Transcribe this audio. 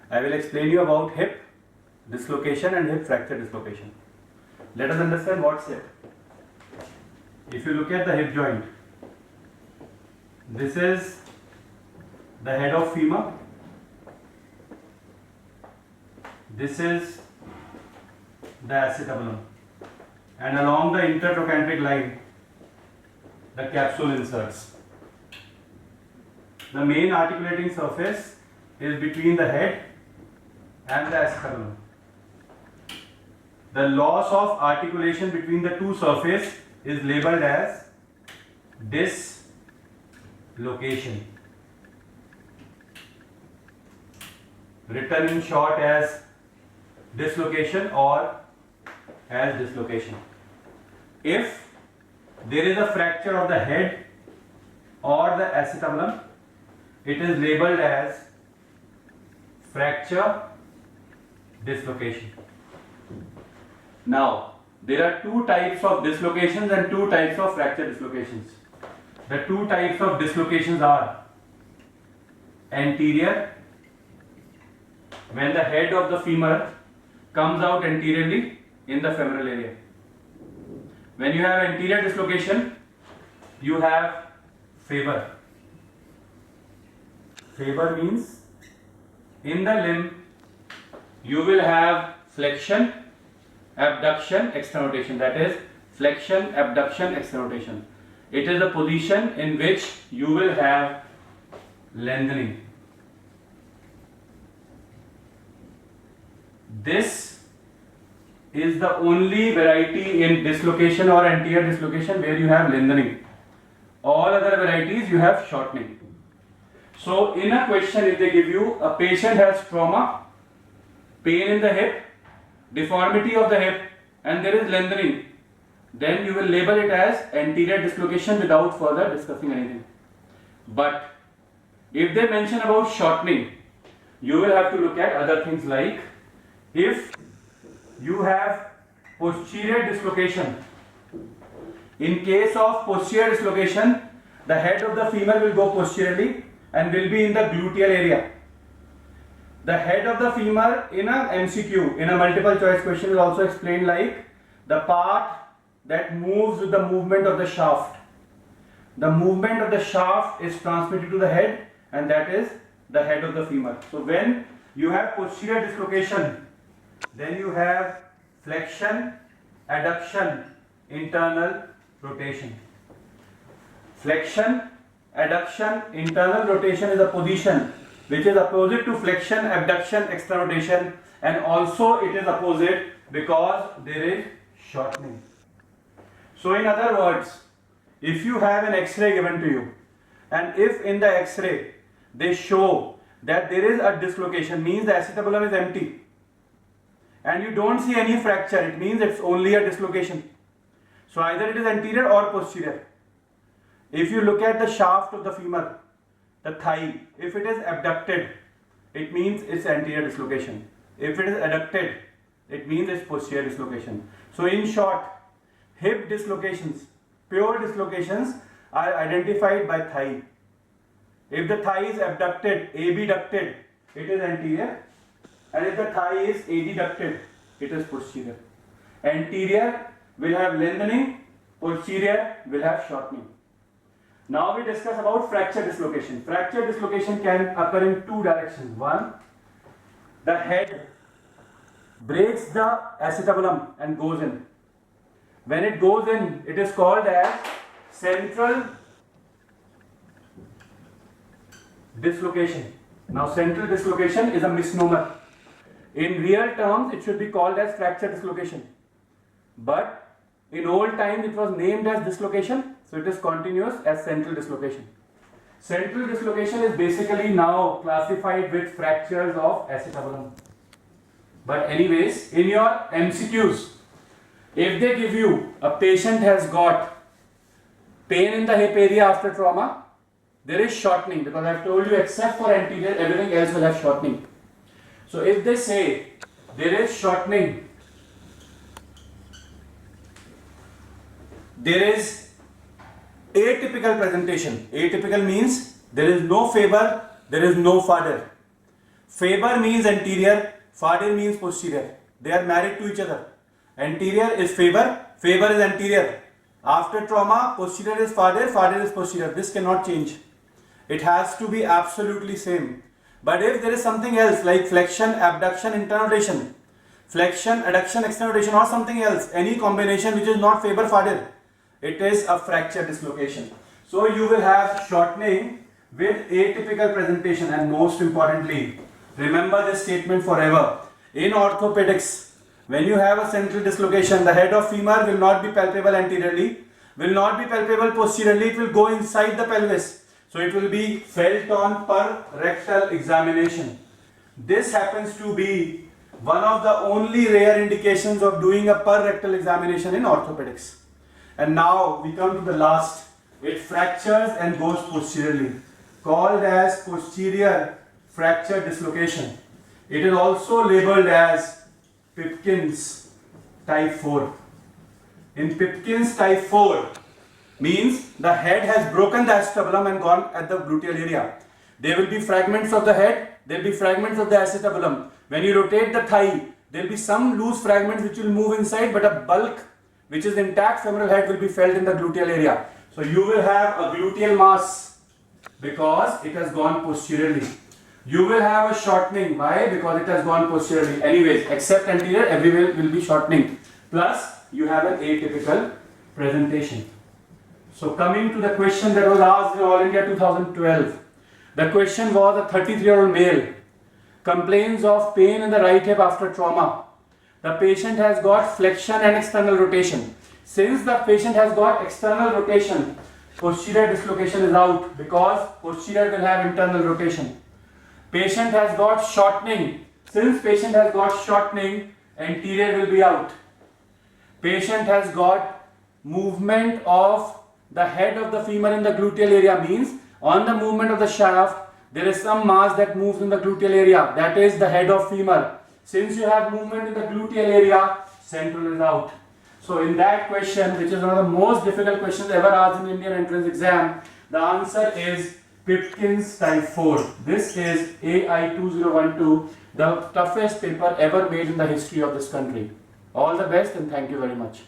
I will explain you about hip dislocation and hip fracture dislocation. Let us understand what's hip. If you look at the hip joint, this is the head of femur, this is the acetabulum, and along the intertrochanteric line the capsule inserts. The main articulating surface is between the head and the acetabulum. The loss of articulation between the two surfaces is labeled as dislocation, written in short as dislocation or as dislocation. If there is a fracture of the head or the acetabulum, it is labeled as fracture dislocation. Now, there are two types of dislocations and two types of fracture dislocations. The two types of dislocations are anterior, when the head of the femur comes out anteriorly in the femoral area. When you have anterior dislocation, you have favor. Favor means in the limb you will have flexion, abduction, external. That is flexion, abduction, external. It is the position in which you will have lengthening. This is the only variety in dislocation or anterior dislocation where you have lengthening. All other varieties you have shortening. So in a question, if they give you a patient has trauma, pain in the hip, deformity of the hip, and there is lengthening, then you will label it as anterior dislocation without further discussing anything. But if they mention about shortening, you will have to look at other things like if you have posterior dislocation. In case of posterior dislocation, the head of the femur will go posteriorly and will be in the gluteal area. The head of the femur in a MCQ, in a multiple choice question, is also explained like the part that moves with the movement of the shaft. The movement of the shaft is transmitted to the head, and that is the head of the femur. So when you have posterior dislocation, then you have flexion, adduction, internal rotation. Flexion, adduction, internal rotation is a position which is opposite to flexion, abduction, external rotation, and also it is opposite because there is shortening. So in other words, if you have an X-ray given to you, and if in the X-ray they show that there is a dislocation, means the acetabulum is empty, and you don't see any fracture, it means it's only a dislocation. So either it is anterior or posterior. If you look at the shaft of the femur, the thigh, if it is abducted, it means it's anterior dislocation. If it is adducted, it means it's posterior dislocation. So in short, hip dislocations, pure dislocations, are identified by thigh. If the thigh is abducted, abducted, it is anterior, and if the thigh is adducted, it is posterior. Anterior will have lengthening, posterior will have shortening. Now we discuss about fracture dislocation. Fracture dislocation can occur in two directions. One, the head breaks the acetabulum and goes in. When it goes in, it is called as central dislocation. Now central dislocation is a misnomer. In real terms, it should be called as fracture dislocation. But in old times, it was named as dislocation, so it is continuous as central dislocation. Central dislocation is basically now classified with fractures of acetabulum. But anyways, in your MCQs, if they give you a patient has got pain in the hip area after trauma, there is shortening, because I have told you except for anterior, everything else will have shortening. So if they say there is shortening, there is atypical presentation. Atypical means there is no favor, there is no further. Faber means anterior, Fadir means posterior. They are married to each other. Anterior is Faber, Faber is anterior. After trauma, posterior is Fadir, Fadir is posterior. This cannot change. It has to be absolutely same. But if there is something else like flexion, abduction, internal rotation, flexion, adduction, external rotation or something else, any combination which is not Faber, Fadir, it is a fracture dislocation. So you will have shortening with atypical presentation, and most importantly, remember this statement forever. In orthopedics, when you have a central dislocation, the head of femur will not be palpable anteriorly, will not be palpable posteriorly, it will go inside the pelvis. So it will be felt on per rectal examination. This happens to be one of the only rare indications of doing a per rectal examination in orthopedics. And now we come to the last. It fractures and goes posteriorly, called as posterior fracture dislocation. It is also labeled as Pipkin's type 4. In Pipkin's type 4 means the head has broken the acetabulum and gone at the gluteal area. There will be fragments of the head, there will be fragments of the acetabulum. When you rotate the thigh, there will be some loose fragments which will move inside, but a bulk which is intact femoral head will be felt in the gluteal area. So you will have a gluteal mass because it has gone posteriorly. You will have a shortening. Why? Because it has gone posteriorly. Anyways, except anterior, everywhere will be shortening. Plus, you have an atypical presentation. So coming to the question that was asked in All India 2012. The question was a 33-year-old male complains of pain in the right hip after trauma. The patient has got flexion and external rotation. Since the patient has got external rotation, posterior dislocation is out because posterior will have internal rotation. Patient has got shortening. Since patient has got shortening, anterior will be out. Patient has got movement of the head of the femur in the gluteal area, means on the movement of the shaft, there is some mass that moves in the gluteal area. That is the head of femur. Since you have movement in the gluteal area, central is out. So in that question, which is one of the most difficult questions ever asked in Indian entrance exam, the answer is Pipkin's type 4. This is AI 2012, the toughest paper ever made in the history of this country. All the best and thank you very much.